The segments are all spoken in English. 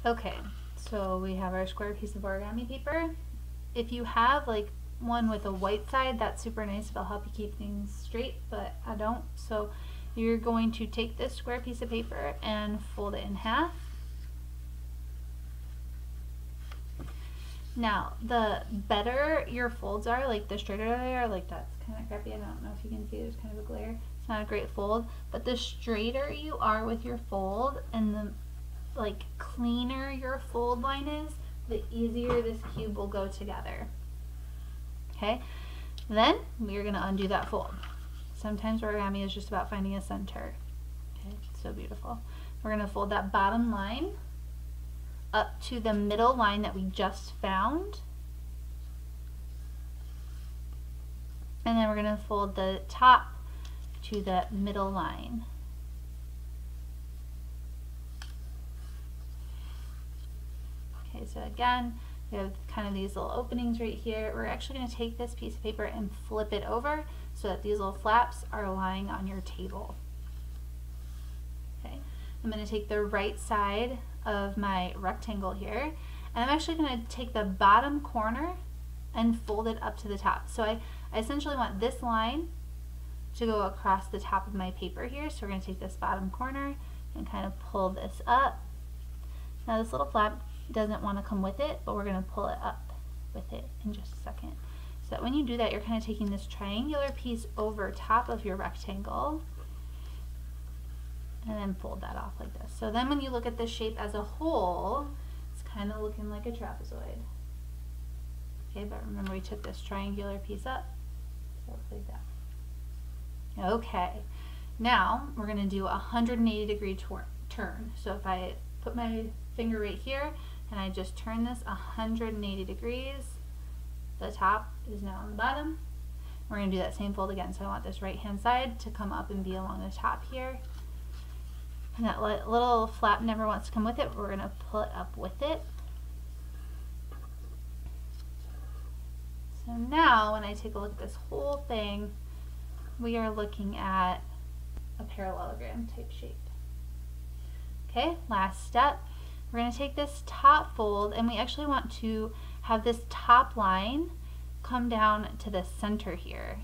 Okay, so we have our square piece of origami paper. If you have like one with a white side, that's super nice. It'll help you keep things straight, but I don't. So you're going to take this square piece of paper and fold it in half. Now, the better your folds are, like the straighter they are, like that's kind of crappy. I don't know if you can see, there's kind of a glare. It's not a great fold, but the straighter you are with your fold and the like cleaner your fold line is, the easier this cube will go together. Okay, then we're going to undo that fold. Sometimes origami is just about finding a center. Okay, so beautiful. We're going to fold that bottom line up to the middle line that we just found. And then we're going to fold the top to the middle line. Okay, so again, we have kind of these little openings right here. We're actually going to take this piece of paper and flip it over so that these little flaps are lying on your table. Okay, I'm going to take the right side of my rectangle here, and I'm actually going to take the bottom corner and fold it up to the top. So I essentially want this line to go across the top of my paper here. So we're going to take this bottom corner and kind of pull this up. Now this little flap doesn't want to come with it, but we're going to pull it up with it in just a second. So that when you do that, you're kind of taking this triangular piece over top of your rectangle and then fold that off like this. So then when you look at this shape as a whole, it's kind of looking like a trapezoid. Okay, but remember we took this triangular piece up, so like that. Okay, now we're going to do a 180-degree turn. So if I put my finger right here and I just turn this 180 degrees, the top is now on the bottom. We're going to do that same fold again. So I want this right hand side to come up and be along the top here. And that little flap never wants to come with it, but we're going to pull it up with it. So now when I take a look at this whole thing, we are looking at a parallelogram type shape. Okay, last step. We're going to take this top fold and we actually want to have this top line come down to the center here.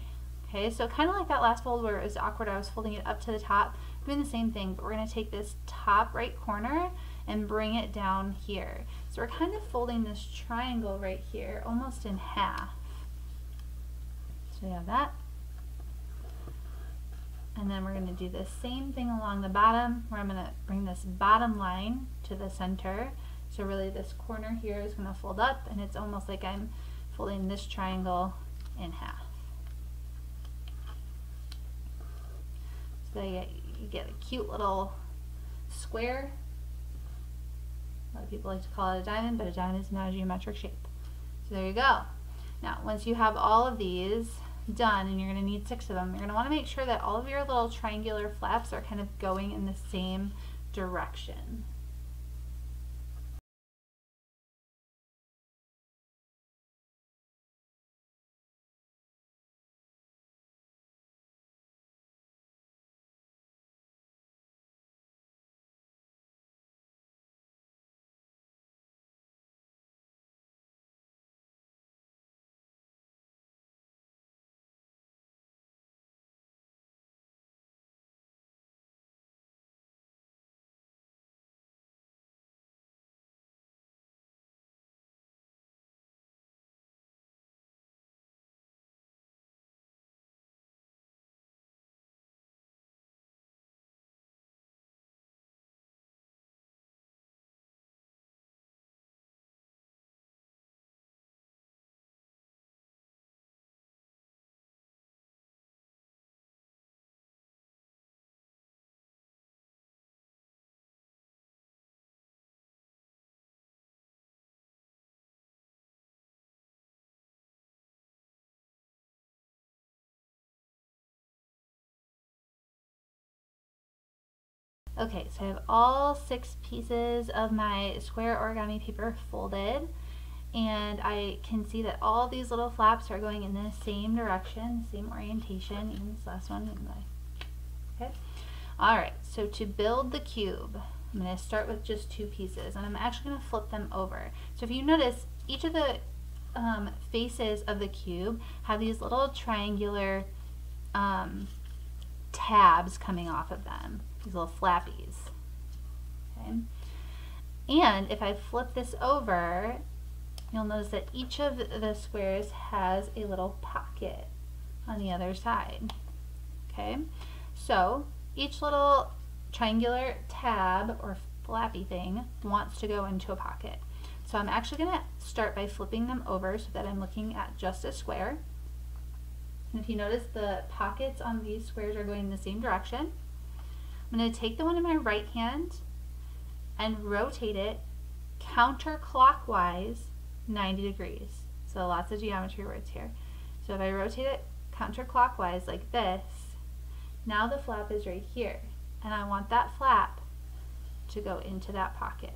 Okay, so kind of like that last fold where it was awkward, I was folding it up to the top, doing the same thing, but we're going to take this top right corner and bring it down here. So we're kind of folding this triangle right here almost in half. So you have that. And then we're going to do the same thing along the bottom, where I'm going to bring this bottom line to the center. So really this corner here is going to fold up, and it's almost like I'm folding this triangle in half. So you get a cute little square. A lot of people like to call it a diamond, but a diamond is not a geometric shape. So there you go. Now, once you have all of these done, and you're going to need 6 of them, you're going to want to make sure that all of your little triangular flaps are kind of going in the same direction. Okay, so I have all 6 pieces of my square origami paper folded, and I can see that all these little flaps are going in the same direction, same orientation, even this last one. Okay. Alright, so to build the cube, I'm going to start with just 2 pieces, and I'm actually going to flip them over. So if you notice, each of the faces of the cube have these little triangular tabs coming off of them, these little flappies. Okay? And if I flip this over, you'll notice that each of the squares has a little pocket on the other side. Okay, so each little triangular tab or flappy thing wants to go into a pocket. So I'm actually going to start by flipping them over so that I'm looking at just a square. And if you notice, the pockets on these squares are going in the same direction. I'm going to take the one in my right hand and rotate it counterclockwise 90 degrees. So lots of geometry words here. So if I rotate it counterclockwise like this, now the flap is right here, and I want that flap to go into that pocket.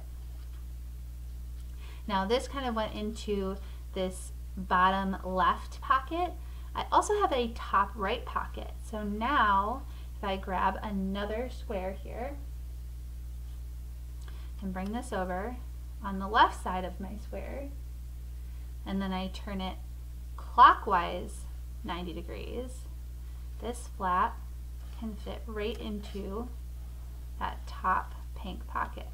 Now this kind of went into this bottom left pocket. I also have a top right pocket. So now if I grab another square here and bring this over on the left side of my square, and then I turn it clockwise 90 degrees, this flap can fit right into that top pink pocket.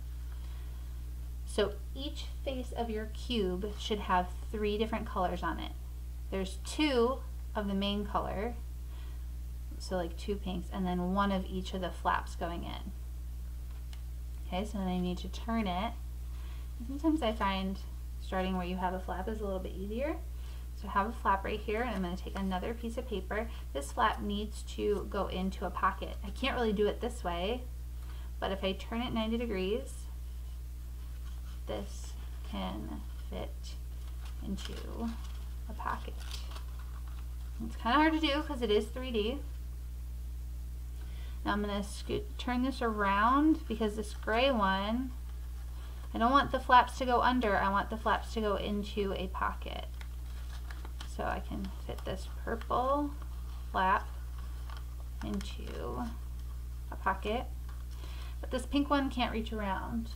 So each face of your cube should have 3 different colors on it. There's 2 of the main color, so like 2 pinks, and then 1 of each of the flaps going in. Okay, so then I need to turn it. Sometimes I find starting where you have a flap is a little bit easier. So I have a flap right here, and I'm going to take another piece of paper. This flap needs to go into a pocket. I can't really do it this way, but if I turn it 90 degrees, this can fit into a pocket. It's kind of hard to do because it is 3D. Now I'm going to turn this around because this gray one, I don't want the flaps to go under, I want the flaps to go into a pocket. So I can fit this purple flap into a pocket, but this pink one can't reach around.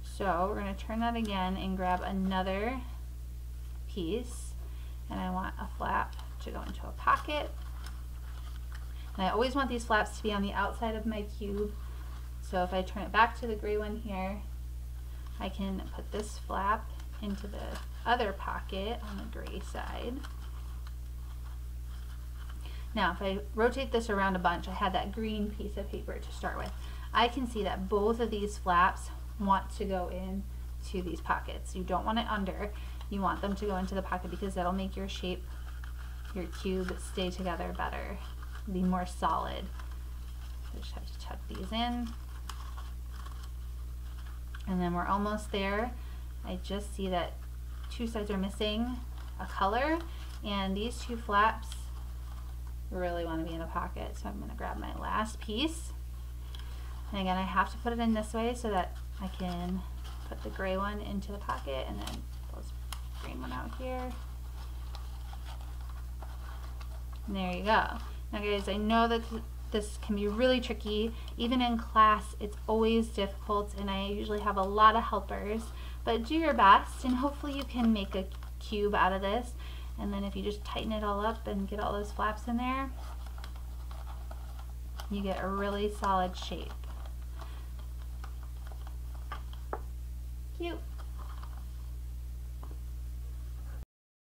So we're going to turn that again and grab another piece, and I want a flap to go into a pocket. And I always want these flaps to be on the outside of my cube. So if I turn it back to the gray one here, I can put this flap into the other pocket on the gray side. Now if I rotate this around a bunch, I had that green piece of paper to start with. I can see that both of these flaps want to go into these pockets. You don't want it under, you want them to go into the pocket because that'll make your shape, your cube, stay together better, be more solid. So just have to tuck these in. And then we're almost there. I just see that 2 sides are missing a color, and these 2 flaps really want to be in a pocket. So I'm going to grab my last piece. And again, I have to put it in this way so that I can put the gray one into the pocket and then pull this green one out here. And there you go. Now guys, I know that this can be really tricky. Even in class, it's always difficult, and I usually have a lot of helpers, but do your best and hopefully you can make a cube out of this. And then if you just tighten it all up and get all those flaps in there, you get a really solid shape.